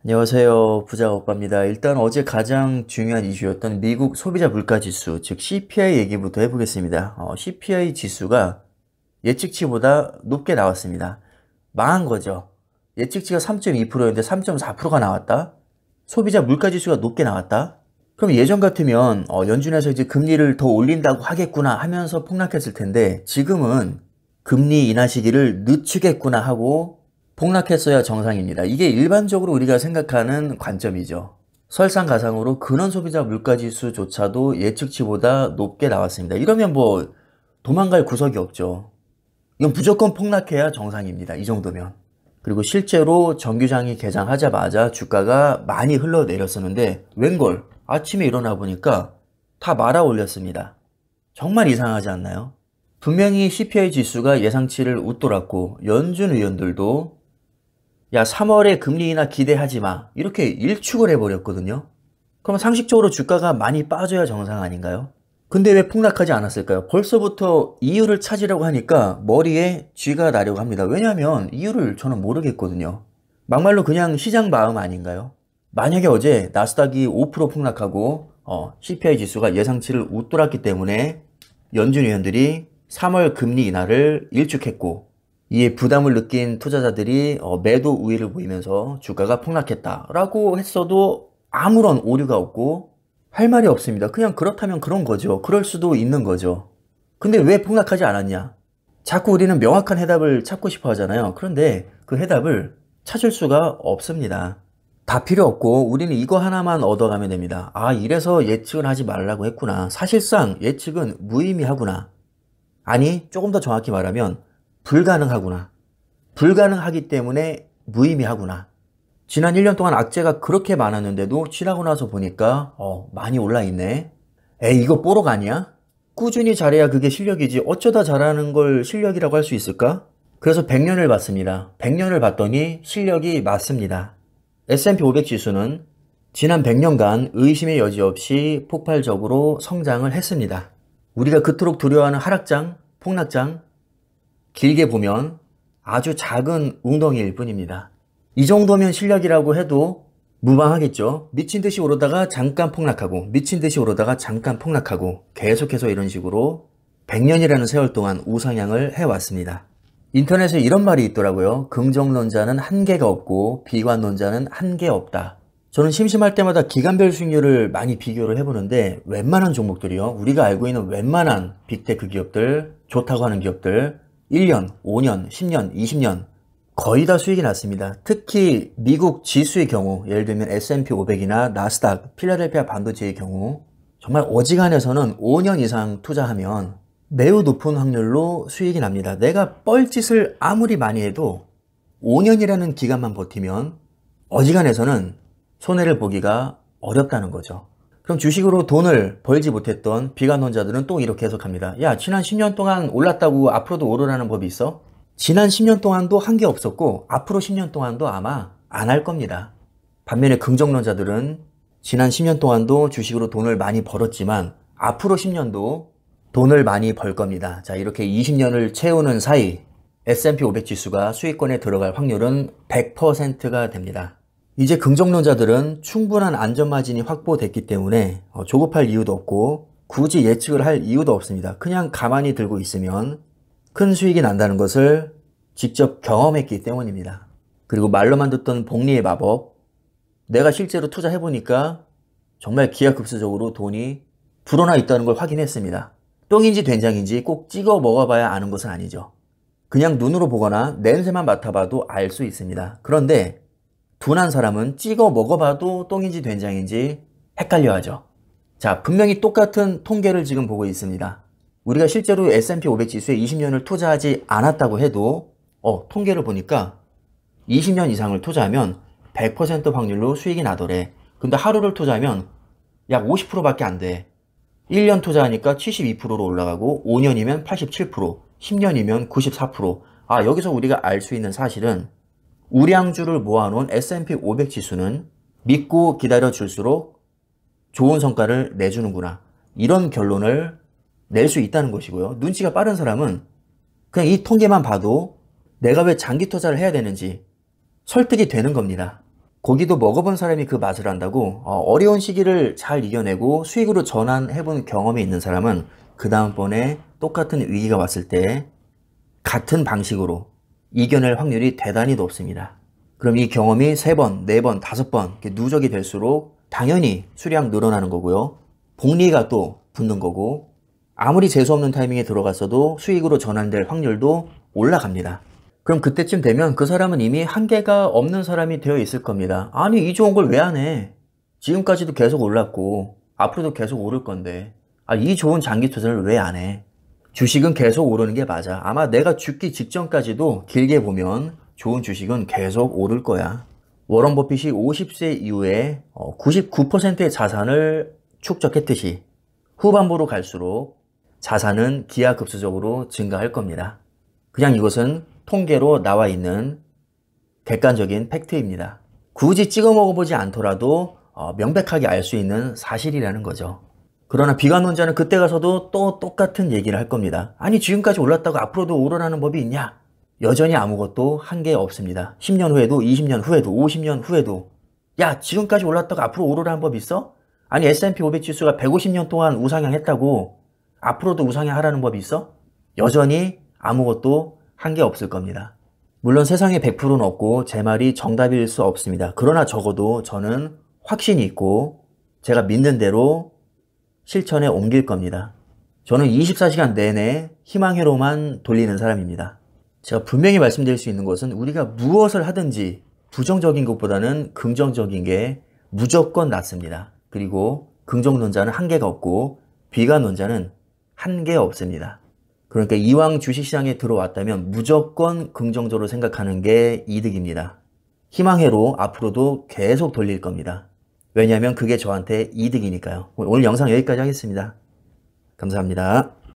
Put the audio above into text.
안녕하세요. 부자 오빠입니다. 일단 어제 가장 중요한 이슈였던 미국 소비자 물가지수, 즉 CPI 얘기부터 해보겠습니다. CPI 지수가 예측치보다 높게 나왔습니다. 망한 거죠. 예측치가 3.2%였는데 3.4%가 나왔다? 소비자 물가지수가 높게 나왔다? 그럼 예전 같으면 연준에서 이제 금리를 더 올린다고 하겠구나 하면서 폭락했을 텐데 지금은 금리 인하 시기를 늦추겠구나 하고 폭락했어야 정상입니다. 이게 일반적으로 우리가 생각하는 관점이죠. 설상가상으로 근원 소비자 물가지수조차도 예측치보다 높게 나왔습니다. 이러면 뭐 도망갈 구석이 없죠. 이건 무조건 폭락해야 정상입니다. 이 정도면. 그리고 실제로 정규장이 개장하자마자 주가가 많이 흘러내렸었는데 웬걸 아침에 일어나 보니까 다 말아 올렸습니다. 정말 이상하지 않나요? 분명히 CPI 지수가 예상치를 웃돌았고 연준 의원들도 야 3월에 금리 인하 기대하지 마 이렇게 일축을 해버렸거든요. 그럼 상식적으로 주가가 많이 빠져야 정상 아닌가요? 근데 왜 폭락하지 않았을까요? 벌써부터 이유를 찾으려고 하니까 머리에 쥐가 나려고 합니다. 왜냐하면 이유를 저는 모르겠거든요. 막말로 그냥 시장 마음 아닌가요? 만약에 어제 나스닥이 5% 폭락하고 CPI 지수가 예상치를 웃돌았기 때문에 연준 위원들이 3월 금리 인하를 일축했고 이에 부담을 느낀 투자자들이 매도 우위를 보이면서 주가가 폭락했다라고 했어도 아무런 오류가 없고 할 말이 없습니다. 그냥 그렇다면 그런 거죠. 그럴 수도 있는 거죠. 근데 왜 폭락하지 않았냐? 자꾸 우리는 명확한 해답을 찾고 싶어 하잖아요. 그런데 그 해답을 찾을 수가 없습니다. 다 필요 없고 우리는 이거 하나만 얻어가면 됩니다. 아, 이래서 예측을 하지 말라고 했구나. 사실상 예측은 무의미하구나. 아니, 조금 더 정확히 말하면 불가능하구나. 불가능하기 때문에 무의미하구나. 지난 1년 동안 악재가 그렇게 많았는데도 지나고 나서 보니까 많이 올라있네. 에이, 이거 뽀록 아니야? 꾸준히 잘해야 그게 실력이지 어쩌다 잘하는 걸 실력이라고 할 수 있을까? 그래서 100년을 봤습니다. 100년을 봤더니 실력이 맞습니다. S&P 500 지수는 지난 100년간 의심의 여지 없이 폭발적으로 성장을 했습니다. 우리가 그토록 두려워하는 하락장, 폭락장, 길게 보면 아주 작은 웅덩이일 뿐입니다. 이 정도면 실력이라고 해도 무방하겠죠. 미친 듯이 오르다가 잠깐 폭락하고 미친 듯이 오르다가 잠깐 폭락하고 계속해서 이런 식으로 100년이라는 세월 동안 우상향을 해왔습니다. 인터넷에 이런 말이 있더라고요. 긍정론자는 한계가 없고 비관론자는 한계 없다. 저는 심심할 때마다 기간별 수익률을 많이 비교를 해보는데 웬만한 종목들이요. 우리가 알고 있는 웬만한 빅테크 기업들, 좋다고 하는 기업들 1년, 5년, 10년, 20년 거의 다 수익이 났습니다. 특히 미국 지수의 경우 예를 들면 S&P 500이나 나스닥, 필라델피아 반도체의 경우 정말 어지간해서는 5년 이상 투자하면 매우 높은 확률로 수익이 납니다. 내가 뻘짓을 아무리 많이 해도 5년이라는 기간만 버티면 어지간해서는 손해를 보기가 어렵다는 거죠. 그럼 주식으로 돈을 벌지 못했던 비관론자들은 또 이렇게 해석합니다. 야, 지난 10년 동안 올랐다고 앞으로도 오르라는 법이 있어? 지난 10년 동안도 한 게 없었고 앞으로 10년 동안도 아마 안 할 겁니다. 반면에 긍정론자들은 지난 10년 동안도 주식으로 돈을 많이 벌었지만 앞으로 10년도 돈을 많이 벌 겁니다. 자, 이렇게 20년을 채우는 사이 S&P 500 지수가 수익권에 들어갈 확률은 100%가 됩니다. 이제 긍정론자들은 충분한 안전마진이 확보됐기 때문에 조급할 이유도 없고 굳이 예측을 할 이유도 없습니다. 그냥 가만히 들고 있으면 큰 수익이 난다는 것을 직접 경험했기 때문입니다. 그리고 말로만 듣던 복리의 마법, 내가 실제로 투자해보니까 정말 기하급수적으로 돈이 불어나 있다는 걸 확인했습니다. 똥인지 된장인지 꼭 찍어 먹어봐야 아는 것은 아니죠. 그냥 눈으로 보거나 냄새만 맡아봐도 알 수 있습니다. 그런데 둔한 사람은 찍어 먹어봐도 똥인지 된장인지 헷갈려하죠. 자, 분명히 똑같은 통계를 지금 보고 있습니다. 우리가 실제로 S&P 500 지수에 20년을 투자하지 않았다고 해도 통계를 보니까 20년 이상을 투자하면 100% 확률로 수익이 나더래. 근데 하루를 투자하면 약 50%밖에 안 돼. 1년 투자하니까 72%로 올라가고 5년이면 87%, 10년이면 94%. 아, 여기서 우리가 알 수 있는 사실은 우량주를 모아놓은 S&P 500 지수는 믿고 기다려줄수록 좋은 성과를 내주는구나. 이런 결론을 낼 수 있다는 것이고요. 눈치가 빠른 사람은 그냥 이 통계만 봐도 내가 왜 장기 투자를 해야 되는지 설득이 되는 겁니다. 고기도 먹어본 사람이 그 맛을 안다고. 어려운 시기를 잘 이겨내고 수익으로 전환해본 경험이 있는 사람은 그 다음번에 똑같은 위기가 왔을 때 같은 방식으로 이겨낼 확률이 대단히 높습니다. 그럼 이 경험이 3번, 4번, 5번 누적이 될수록 당연히 수량 늘어나는 거고요. 복리가 또 붙는 거고, 아무리 재수없는 타이밍에 들어갔어도 수익으로 전환될 확률도 올라갑니다. 그럼 그때쯤 되면 그 사람은 이미 한계가 없는 사람이 되어 있을 겁니다. 아니, 이 좋은 걸 왜 안 해? 지금까지도 계속 올랐고 앞으로도 계속 오를 건데 이 좋은 장기 투자를 왜 안 해? 주식은 계속 오르는 게 맞아. 아마 내가 죽기 직전까지도 길게 보면 좋은 주식은 계속 오를 거야. 워런 버핏이 50세 이후에 99%의 자산을 축적했듯이 후반부로 갈수록 자산은 기하급수적으로 증가할 겁니다. 그냥 이것은 통계로 나와 있는 객관적인 팩트입니다. 굳이 찍어 먹어보지 않더라도 명백하게 알 수 있는 사실이라는 거죠. 그러나 비관론자는 그때 가서도 또 똑같은 얘기를 할 겁니다. 아니, 지금까지 올랐다고 앞으로도 오르라는 법이 있냐? 여전히 아무것도 한계 없습니다. 10년 후에도 20년 후에도 50년 후에도 야, 지금까지 올랐다고 앞으로 오르라는 법 있어? 아니, S&P 500 지수가 150년 동안 우상향했다고 앞으로도 우상향하라는 법이 있어? 여전히 아무것도 한계 없을 겁니다. 물론 세상에 100%는 없고 제 말이 정답일 수 없습니다. 그러나 적어도 저는 확신이 있고 제가 믿는 대로 실천에 옮길 겁니다. 저는 24시간 내내 희망회로만 돌리는 사람입니다. 제가 분명히 말씀드릴 수 있는 것은 우리가 무엇을 하든지 부정적인 것보다는 긍정적인 게 무조건 낫습니다. 그리고 긍정론자는 한계가 없고 비관론자는 한계 없습니다. 그러니까 이왕 주식시장에 들어왔다면 무조건 긍정적으로 생각하는 게 이득입니다. 희망회로 앞으로도 계속 돌릴 겁니다. 왜냐하면 그게 저한테 이득이니까요. 오늘 영상 여기까지 하겠습니다. 감사합니다.